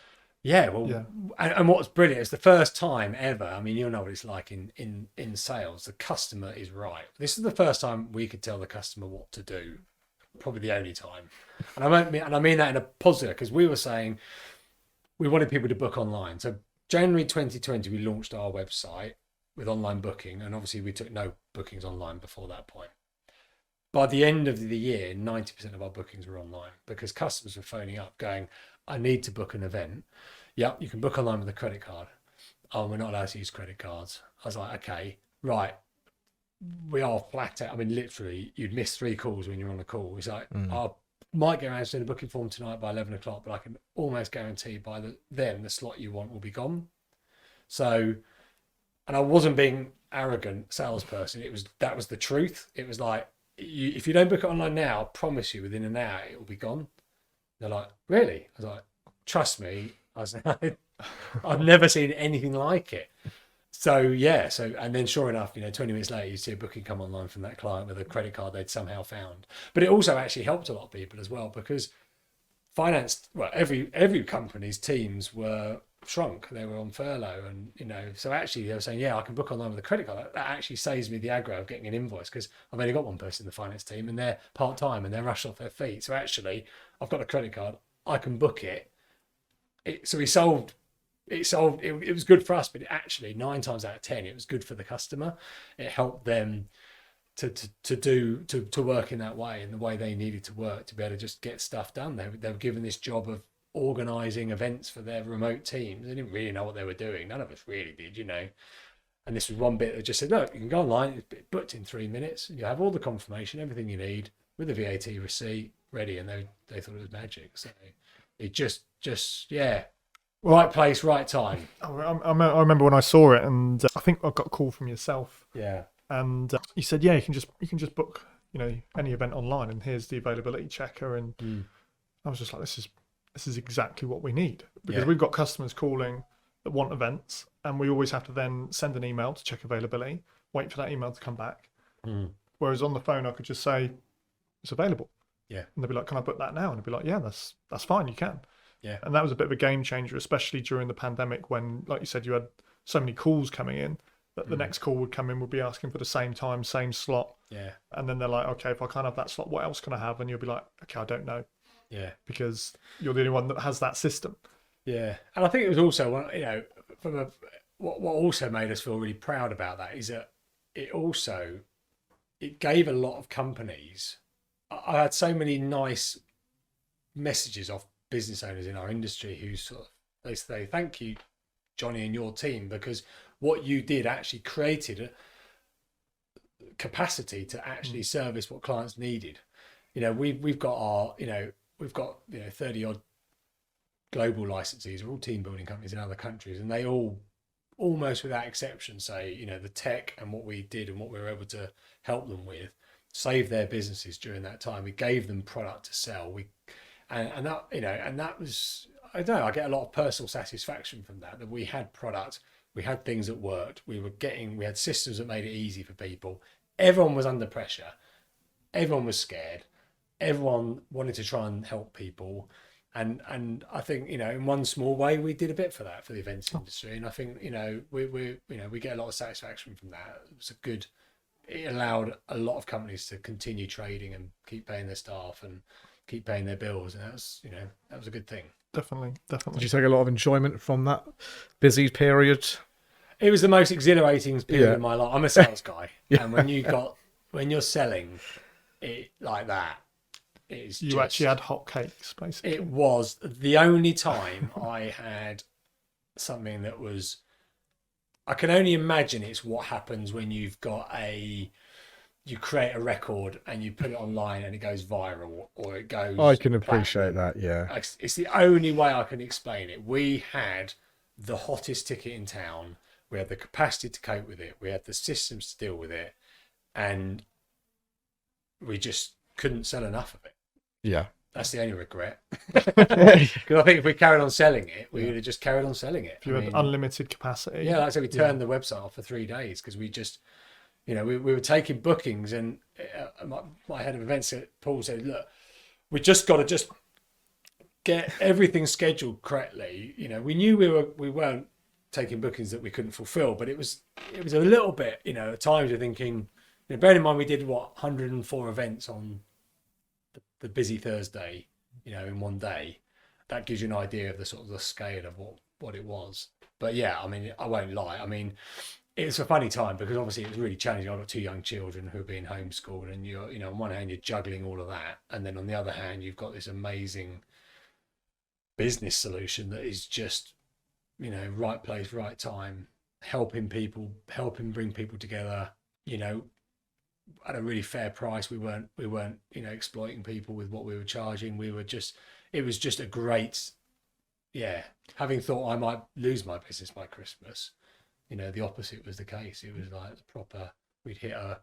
Yeah, well, yeah. And what's brilliant, it's the first time ever, I mean, you'll know what it's like in sales, the customer is right. This is the first time we could tell the customer what to do, probably the only time. And I mean that in a positive, because we were saying we wanted people to book online. So January 2020, we launched our website with online booking, and obviously we took no bookings online before that point. By the end of the year, 90% of our bookings were online because customers were phoning up going, I need to book an event. Yep, you can book online with a credit card. Oh, we're not allowed to use credit cards. I was like, okay, right. We are flat out. I mean, literally, you'd miss 3 calls when you're on a call. It's like, I might get around to the booking form tonight by 11 o'clock, but I can almost guarantee by then the slot you want will be gone. So And I wasn't being arrogant salesperson. That was the truth. It was like, if you don't book it online now, I promise you within an hour it will be gone. They're like, really? I was like, trust me. I was like, I've never seen anything like it. So yeah, and then sure enough, 20 minutes later, you see a booking come online from that client with a credit card they'd somehow found. But it also actually helped a lot of people as well, because every company's teams were shrunk. They were on furlough, and so actually they were saying, yeah, I can book online with a credit card. That actually saves me the aggro of getting an invoice, because I've only got one person in the finance team and they're part-time and they're rushed off their feet. So actually I've got a credit card, I can book it. So we solved. It was good for us, but actually 9 times out of 10 it was good for the customer. It helped them to work in that way, in the way they needed to work, to be able to just get stuff done. They were given this job of organizing events for their remote teams. They didn't really know what they were doing. None of us really did, and this was one bit that just said, look, you can go online, it's booked in 3 minutes, you have all the confirmation, everything you need with the VAT receipt ready. And they thought it was magic. So it just yeah, right place, right time. I remember when I saw it, and I think I got a call from yourself. Yeah. And you said, yeah, you can just book, any event online, and here's the availability checker. And I was just like, this is exactly what we need, because we've got customers calling that want events, and we always have to then send an email to check availability, wait for that email to come back. Whereas on the phone, I could just say it's available. Yeah. And they'd be like, can I book that now? And I'd be like, yeah, that's fine, you can. Yeah. And that was a bit of a game changer, especially during the pandemic, when, like you said, you had so many calls coming in that the next call would come in, would be asking for the same time, same slot. Yeah. And then they're like, okay, if I can't have that slot, what else can I have? And you'll be like, okay, I don't know. Yeah. Because you're the only one that has that system. Yeah. And I think it was also, what also made us feel really proud about that is that it gave a lot of companies. I had so many nice messages off business owners in our industry who they say, thank you, Jonny, and your team, because what you did actually created a capacity to actually service what clients needed. We've got 30 odd global licensees, are all team building companies in other countries, and they all, almost without exception, say, the tech and what we did and what we were able to help them with saved their businesses during that time. We gave them product to sell. And that was, I don't know, I get a lot of personal satisfaction from that we had product, we had things that worked, we had systems that made it easy for people. Everyone was under pressure, everyone was scared, everyone wanted to try and help people, and I think, in one small way we did a bit for that, for the events industry. And I think, we get a lot of satisfaction from that. It allowed a lot of companies to continue trading and keep paying their staff and keep paying their bills, and that was a good thing. Definitely. Did you take a lot of enjoyment from that busy period? It was the most exhilarating period of my life. I'm a sales guy, and when you're selling it like that, you actually had hot cakes, basically. It was the only time I had something that was. I can only imagine it's what happens when you create a record and you put it online and it goes viral, or it goes. I can appreciate that, yeah. It's the only way I can explain it. We had the hottest ticket in town. We had the capacity to cope with it. We had the systems to deal with it, and we just couldn't sell enough of it. Yeah. That's the only regret. Because I think if we carried on selling it, we would have just carried on selling it. If you had unlimited capacity. Yeah, that's how we turned the website off for 3 days, because we just, we were taking bookings, and my head of events, Paul, said, look, we just got to get everything scheduled correctly. We knew we weren't taking bookings that we couldn't fulfill, but it was a little bit, at times you're thinking, bearing in mind we did 104 events on the busy Thursday, in one day. That gives you an idea of the sort of the scale of what it was. But yeah, I won't lie. It's a funny time, because obviously it was really challenging. I've got 2 young children who are being homeschooled, and you're, on one hand you're juggling all of that, and then on the other hand you've got this amazing business solution that is just, right place, right time, helping people, helping bring people together, at a really fair price. We weren't exploiting people with what we were charging. It was just a great, having thought I might lose my business by Christmas, the opposite was the case. It was like proper. We'd hit a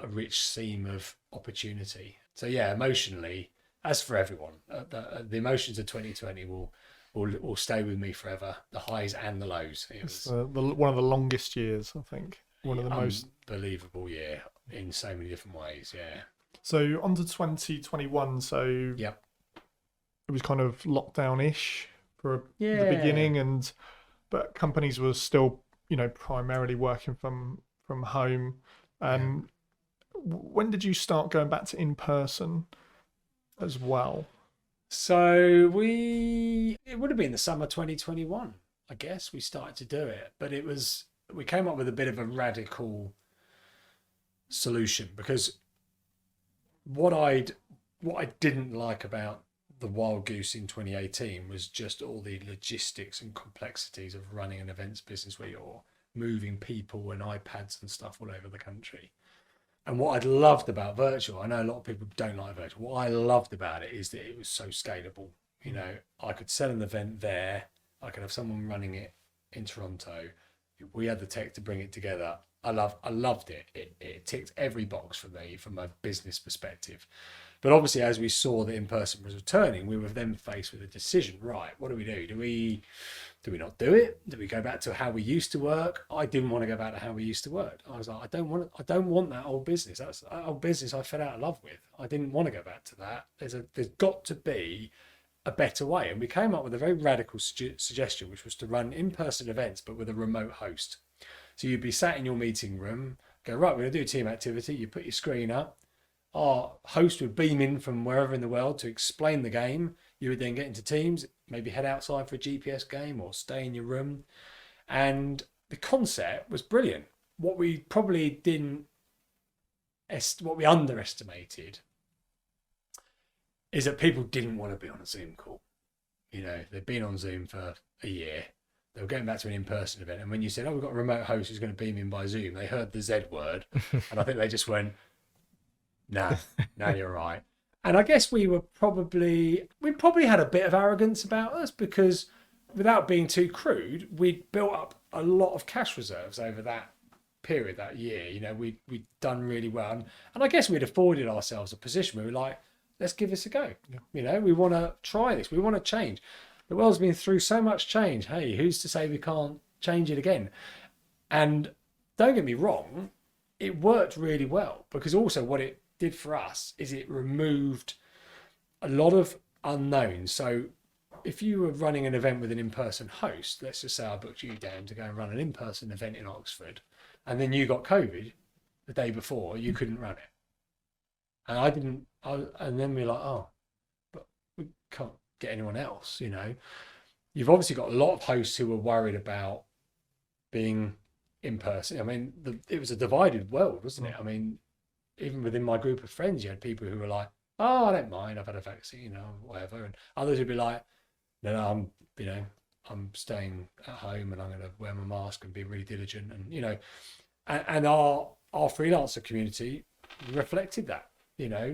rich seam of opportunity. So yeah, emotionally, as for everyone, the emotions of 2020 will stay with me forever. The highs and the lows. It was one of the longest years, I think. One of the most unbelievable year in so many different ways. Yeah. So on to 2021. So Yep. it was kind of lockdown-ish for Yeah. the beginning, but companies were still, primarily working from home. And when did you start going back to in person as well? So it would have been the summer 2021, I guess we started to do it, but we came up with a bit of a radical solution, because what I didn't like about the Wildgoose in 2018 was just all the logistics and complexities of running an events business where you're moving people and iPads and stuff all over the country. And what I loved about virtual, I know a lot of people don't like virtual. What I loved about it is that it was so scalable. I could sell an event there. I could have someone running it in Toronto. We had the tech to bring it together. I loved it. It ticked every box for me from a business perspective. But obviously, as we saw that in-person was returning, we were then faced with a decision. Right, what do we do? Do we not do it? Do we go back to how we used to work? I didn't want to go back to how we used to work. I was like, I don't want that old business. That's that old business I fell out of love with. I didn't want to go back to that. There's got to be a better way. And we came up with a very radical suggestion, which was to run in-person events, but with a remote host. So you'd be sat in your meeting room, go, right, we're going to do a team activity. You put your screen up. Our host would beam in from wherever in the world to explain the game. You would then get into Teams, maybe head outside for a GPS game or stay in your room. And the concept was brilliant. What we probably what we underestimated is that people didn't want to be on a Zoom call. They've been on Zoom for a year. They were going back to an in-person event. And when you said, we've got a remote host who's going to beam in by Zoom, they heard the Z word. And I think they just went, no, you're right. And I guess we probably had a bit of arrogance about us, because without being too crude, we'd built up a lot of cash reserves over that period, that year. We'd done really well. And I guess we'd afforded ourselves a position where we're like, let's give this a go. Yeah. We want to try this. We want to change. The world's been through so much change. Hey, who's to say we can't change it again? And don't get me wrong, it worked really well, because also what it did for us is it removed a lot of unknowns. So if you were running an event with an in-person host, let's just say I booked you down to go and run an in-person event in Oxford, and then you got COVID the day before, you couldn't run it. And I didn't, and then we're like, but we can't get anyone else, You've obviously got a lot of hosts who were worried about being in person. I mean, it was a divided world, wasn't it? I mean, even within my group of friends, you had people who were like, I don't mind, I've had a vaccine, whatever. And others would be like, no, I'm staying at home and I'm going to wear my mask and be really diligent. And our freelancer community reflected that,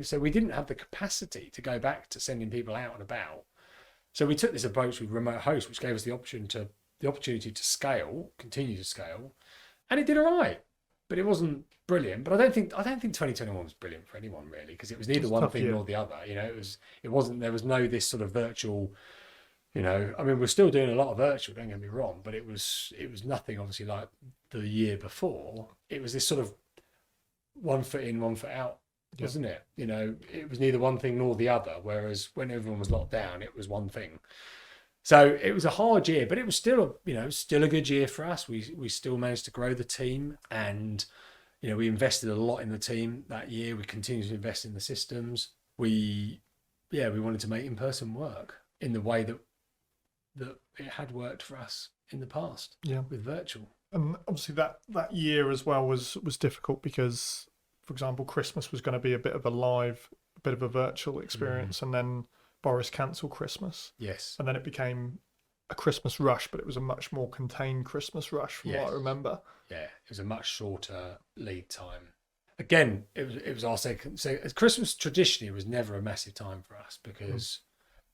so we didn't have the capacity to go back to sending people out and about. So we took this approach with remote hosts, which gave us the opportunity to continue to scale. And it did all right. But it wasn't brilliant. But I don't think 2021 was brilliant for anyone, really, because it was neither one thing nor the other. There was no this sort of virtual, I mean, we're still doing a lot of virtual, don't get me wrong, but it was nothing obviously like the year before. It was this sort of 1 foot in, 1 foot out, wasn't it? It was neither one thing nor the other. Whereas when everyone was locked down, it was one thing. So it was a hard year, but it was still a good year for us. We still managed to grow the team, and we invested a lot in the team that year. We continued to invest in the systems. We wanted to make in-person work in the way that it had worked for us in the past. With virtual. And obviously that year as well was difficult, because, for example, Christmas was going to be a bit of a virtual experience, and then Boris cancelled Christmas. Yes. And then it became a Christmas rush, but it was a much more contained Christmas rush from what I remember. Yeah, it was a much shorter lead time. Again, it was our second. So Christmas traditionally was never a massive time for us, because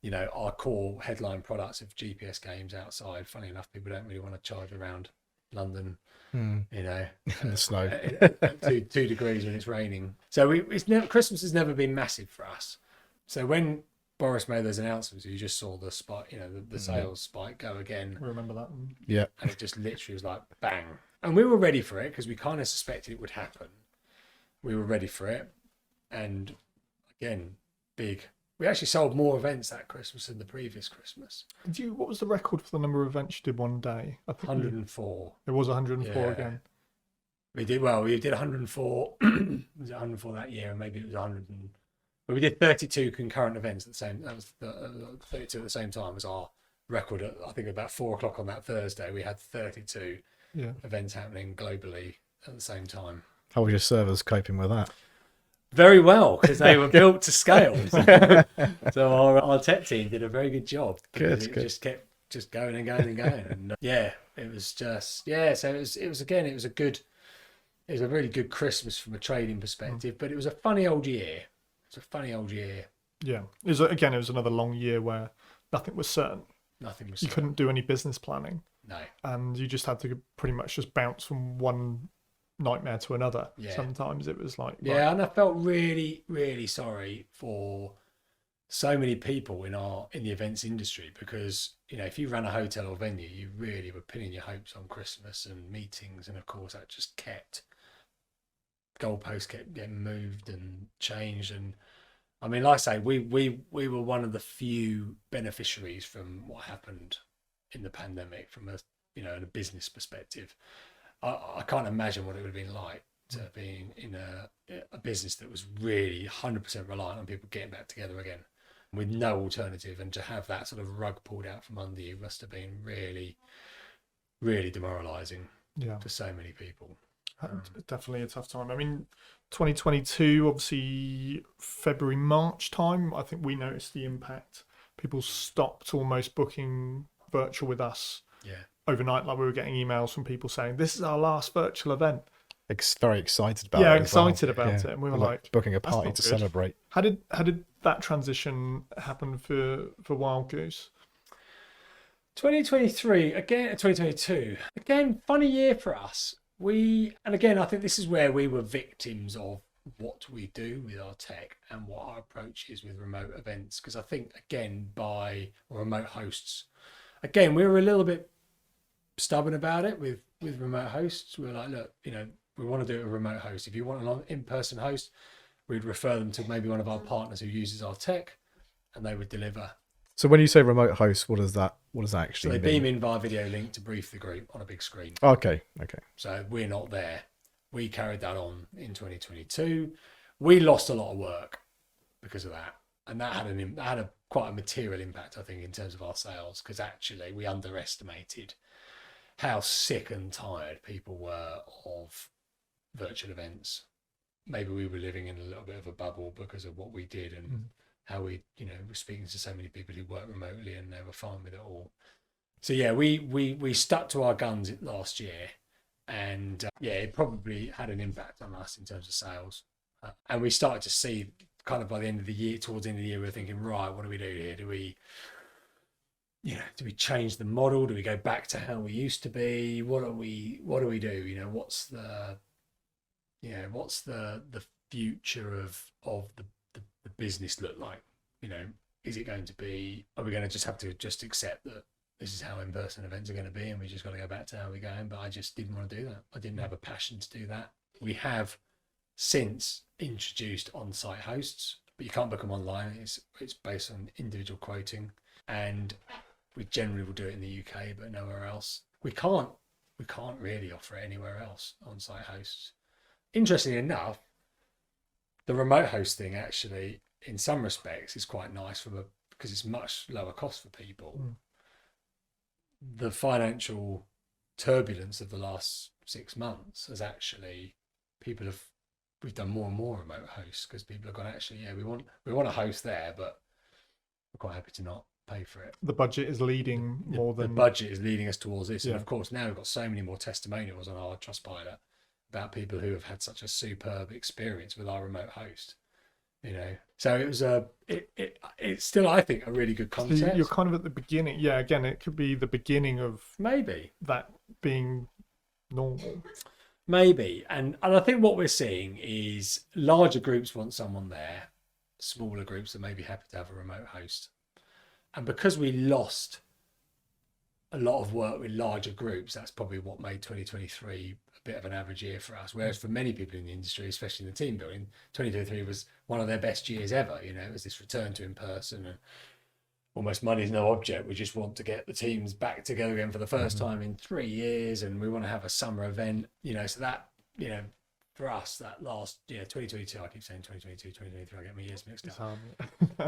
you know, our core headline products of GPS games outside. Funny enough, people don't really want to charge around London, you know, In the snow. at 2 degrees when it's raining. So Christmas has never been massive for us. So when Boris made those announcements, you just saw the spike, you know, the sales spike go again. I remember that. Yeah. And it just literally was like bang. And we were ready for it because we kind of suspected it would happen. We were ready for it. And again, big. We actually sold more events that Christmas than the previous Christmas. What was the record for the number of events you did one day? I think 104. It was 104 Yeah. again. We did 104. Was it 104 that year? And maybe it was 100. But we did 32 concurrent events at the same. That was 32 at the same time as our record. I think about 4:00 on that Thursday, we had 32 events happening globally at the same time. How were your servers coping with that? Very well, because they were built to scale. So our tech team did a very good job. Good. Just kept just going and going and going. And it was just So it was a really good Christmas from a trading perspective, but it was a funny old year. Yeah. It was another long year where nothing was certain. Nothing was. You couldn't do any business planning. No. And you just had to pretty much just bounce from one nightmare to another. Yeah. Sometimes it was like and I felt really, really sorry for so many people in the events industry, because, you know, if you ran a hotel or venue, you really were pinning your hopes on Christmas and meetings, and of course that just goalposts kept getting moved and changed. And I mean, like I say, we were one of the few beneficiaries from what happened in the pandemic from a business perspective. I can't imagine what it would have been like to be in a business that was really 100% reliant on people getting back together again with no alternative, and to have that sort of rug pulled out from under you must have been really, really demoralising for so many people. Definitely a tough time. I mean, 2022, obviously February, March time, I think we noticed the impact. People stopped almost booking virtual with us overnight. Like, we were getting emails from people saying, this is our last virtual event. Very excited about it. Excited about it. And we were like booking a party to celebrate. How did that transition happen for Wildgoose? 2022, again, funny year for us. I think this is where we were victims of what we do with our tech and what our approach is with remote events. Because I think, again, remote hosts, again, we were a little bit stubborn about it with remote hosts. We were like, look, you know, we want to do a remote host. If you want an in-person host, we'd refer them to maybe one of our partners who uses our tech, and they would deliver. So when you say remote host, what does that actually mean? So they mean? beam in via video link to brief the group on a big screen. Okay. So we're not there. We carried that on in 2022. We lost a lot of work because of that, and that had quite a material impact, I think, in terms of our sales, because actually we underestimated how sick and tired people were of virtual events. Maybe we were living in a little bit of a bubble because of what we did and how we, were speaking to so many people who work remotely, and they were fine with it all. So we stuck to our guns last year, and it probably had an impact on us in terms of sales. And we started to see kind of by the end of the year, towards the end of the year, we were thinking, right, what do we do here? Do we change the model? Do we go back to how we used to be? What do we do? What's the future of the business look like? Is it going to be, are we going to just have to accept that this is how in-person events are going to be, and we just got to go back to how we're going? But I just didn't want to do that. I didn't have a passion to do that. We have since introduced on-site hosts, but you can't book them online. It's based on individual quoting, and we generally will do it in the UK, but nowhere else. We can't really offer it anywhere else, on-site hosts. Interestingly enough, the remote hosting actually, in some respects, is quite nice because it's much lower cost for people. The financial turbulence of the last 6 months has actually, we've done more and more remote hosts because people have gone, actually, we want a host there, but we're quite happy to not pay for it. The budget is leading more than... The budget is leading us towards this. Yeah. And of course, now we've got so many more testimonials on our Trustpilot about people who have had such a superb experience with our remote host. you know. So it was it's still, I think, a really good So concept. you're kind of at the beginning. Yeah, again, it could be the beginning of Maybe. that being normal. Maybe. And I think what we're seeing is larger groups want someone there, smaller groups are maybe happy to have a remote host. And because we lost a lot of work with larger groups, that's probably what made 2023 a bit of an average year for us. Whereas for many people in the industry, especially in the team building, 2023 was one of their best years ever. You know, it was this return to in person and almost money's no object. We just want to get the teams back together again for the first time in 3 years, and we want to have a summer event, you know. So that, you know, for us, that last 2022, I keep saying 2022, 2023, I get my years mixed up.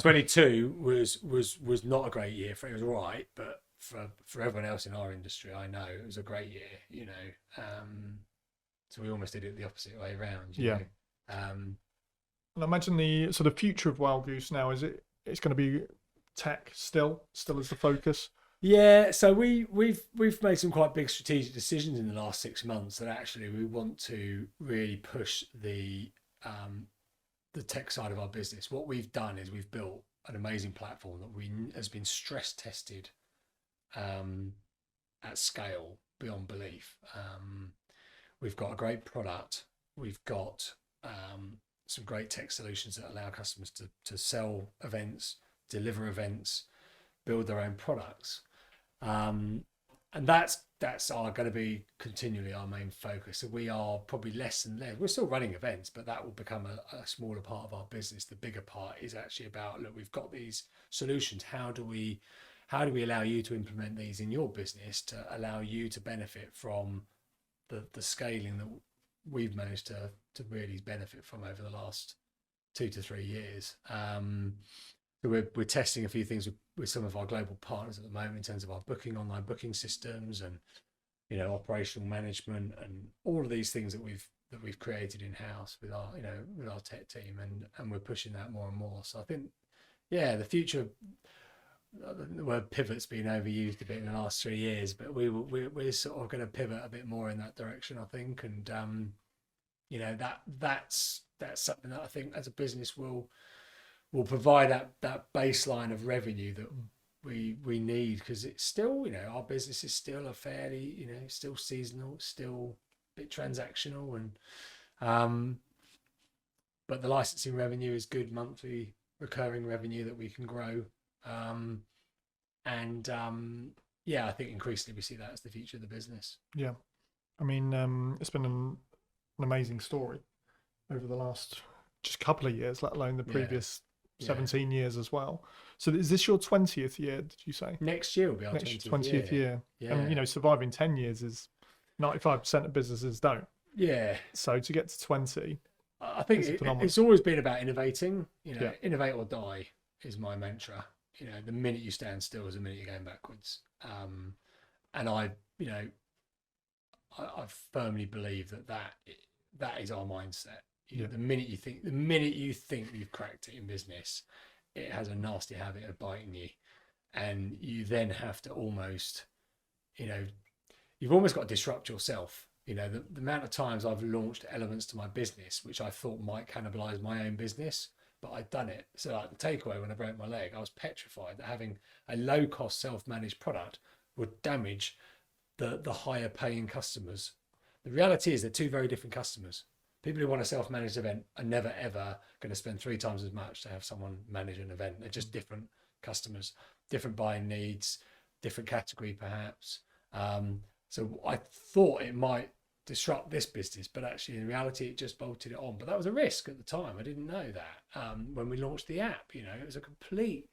22 was not a great year for it. It was all right, but for everyone else in our industry, I know it was a great year, you know. So we almost did it the opposite way around. You know? And I imagine the sort of future of Wildgoose now it's going to be tech still as the focus. Yeah, so we've made some quite big strategic decisions in the last 6 months that actually we want to really push the tech side of our business. What we've done is we've built an amazing platform that has been stress tested at scale beyond belief. We've got a great product. We've got some great tech solutions that allow customers to sell events, deliver events, build their own products. And that's going to be continually our main focus. So we are probably less and less. We're still running events, but that will become a smaller part of our business. The bigger part is actually about, look, we've got these solutions. How do we allow you to implement these in your business to allow you to benefit from the scaling that we've managed to really benefit from over the last 2 to 3 years. So we're testing a few things with some of our global partners at the moment in terms of our online booking systems and, you know, operational management and all of these things that we've created in house with our tech team, and we're pushing that more and more. So I think, yeah, the future. The word pivot's been overused a bit in the last 3 years, but we're sort of going to pivot a bit more in that direction, I think, and you know, that's something that I think as a business will provide that baseline of revenue that we need, because it's still, you know, our business is still a fairly, you know, still seasonal, still a bit transactional, and but the licensing revenue is good monthly recurring revenue that we can grow. Yeah, I think increasingly we see that as the future of the business. Yeah, I mean, it's been an amazing story over the last just couple of years, let alone the previous 17 years as well. So is this your 20th year, did you say? Next year will be our 20th year. Yeah. And, you know, surviving 10 years is 95% of businesses don't. Yeah. So to get to 20, I think it's always been about innovating. You know, innovate or die is my mantra. You know, the minute you stand still is the minute you're going backwards. And I firmly believe that is our mindset. You know, the minute you think you've cracked it in business, it has a nasty habit of biting you, and you then have to almost, you know, you've almost got to disrupt yourself. You know, the amount of times I've launched elements to my business which I thought might cannibalize my own business, but I'd done it. So like the takeaway, when I broke my leg, I was petrified that having a low-cost self-managed product would damage the higher paying customers. The reality is they're two very different customers. People who want a self-managed event are never, ever going to spend 3 times as much to have someone manage an event. They're just different customers, different buying needs, different category perhaps. So I thought it might disrupt this business, but actually in reality it just bolted it on. But that was a risk at the time. I didn't know that. When we launched the app, you know, it was a complete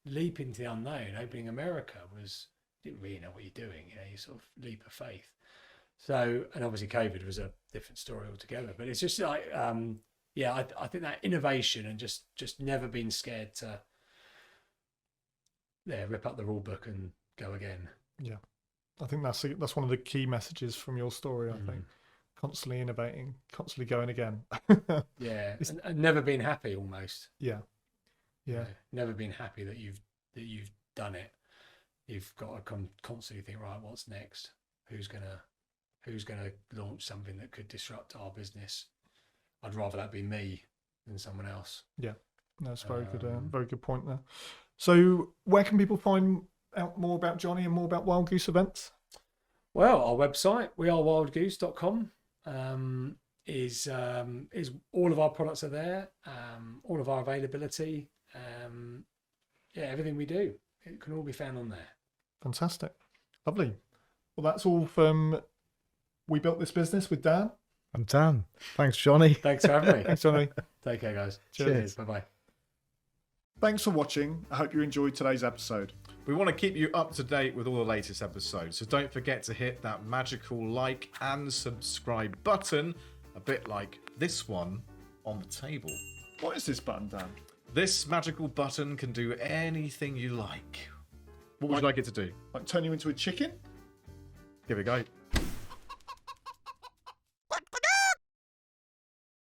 leap into the unknown. Opening America you didn't really know what you're doing, you know, you sort of leap of faith. So, and obviously COVID was a different story altogether, but it's just like, I think that innovation and just never been scared to rip up the rule book and go again. Yeah. I think that's one of the key messages from your story, I think. Constantly innovating, constantly going again. Yeah. And never been happy almost. Yeah. Yeah. You know, never been happy that you've done it. You've got to constantly think, right, what's next? Who's gonna launch something that could disrupt our business? I'd rather that be me than someone else. Yeah. That's very good point there. So where can people find out more about Jonny and more about Wildgoose events? Well, our website, wearewildgoose.com, is all of our products are there, all of our availability, everything we do. It can all be found on there. Fantastic. Lovely. Well, that's all from We Built This Business with Dan. I'm Dan. Thanks, Jonny. Thanks for having me. Thanks, Jonny. Take care, guys. Cheers. Bye-bye. Thanks for watching. I hope you enjoyed today's episode. We want to keep you up to date with all the latest episodes, so don't forget to hit that magical like and subscribe button, a bit like this one on the table. What is this button, Dan? This magical button can do anything you like. What would you like it to do? Like turn you into a chicken? Give it a go.